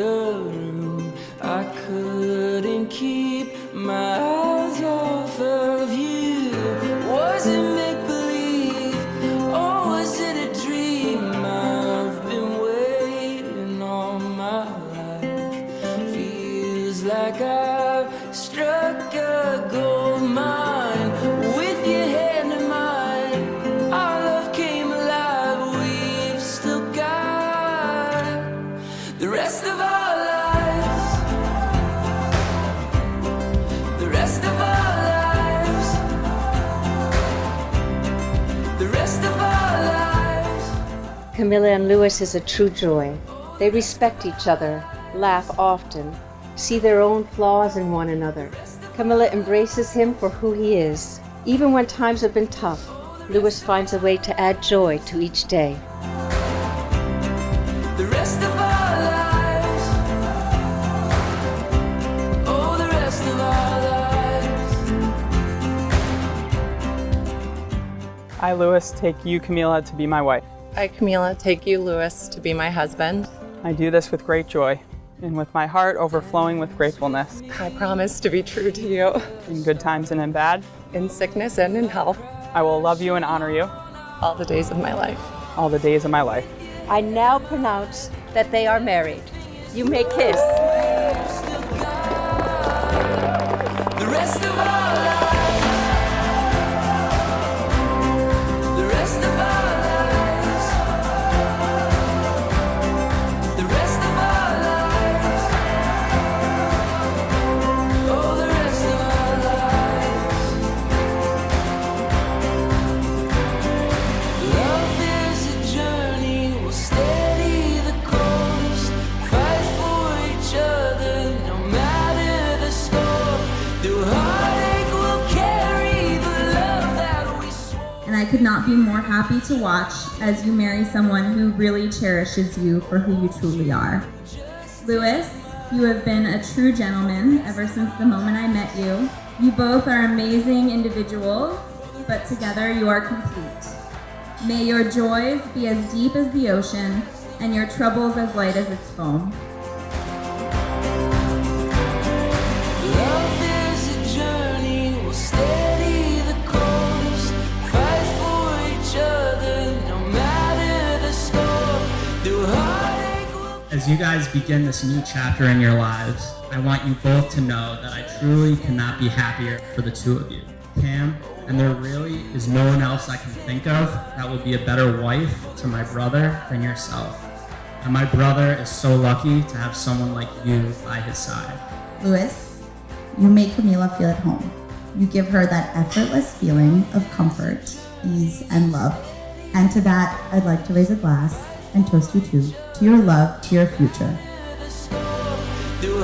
the room. I couldn't keep my eyes off of you. Was it make-believe, or was it a dream? I've been waiting all my life. Feels like I've struck a gold mine. With your hand in mine, our love came alive. We've still got the rest of our lives. The rest of our lives. The rest of our lives. Camila and Louis is a true joy. They respect each other, laugh often, see their own flaws in one another. Camila embraces him for who he is. Even when times have been tough, Louis finds a way to add joy to each day. The rest of our lives. Oh, the rest of our lives. I, Louis, take you, Camila, to be my wife. I, Camila, take you, Louis, to be my husband. I do this with great joy, and with my heart overflowing with gratefulness. I promise to be true to you. In good times and in bad, In sickness and in health. I will love you and honor you All the days of my life. all the days of my life. I now pronounce that they are married. You may kiss. The rest of our lives. The rest of our lives. The rest of our lives. Oh, the rest of our lives. Love is a journey. We'll steady the course. Fight for each other, no matter the score. Through heartache, we'll carry the love that we swore. And I could not be more happy to watch as you marry someone who really cherishes you for who you truly are. Louis, you have been a true gentleman ever since the moment I met you. You both are amazing individuals, but together you are complete. May your joys be as deep as the ocean and your troubles as light as its foam. Love is a journey, we'll steady the course. Fight for each other, no matter the score. Through heartache, we'll As you guys begin this new chapter in your lives, I want you both to know that I truly cannot be happier for the two of you. Cam, and there really is no one else I can think of that would be a better wife to my brother than yourself. And my brother is so lucky to have someone like you by his side. Louis, you make Camila feel at home. You give her that effortless feeling of comfort, ease, and love. And to that, I'd like to raise a glass and toast you to your love, to your future. through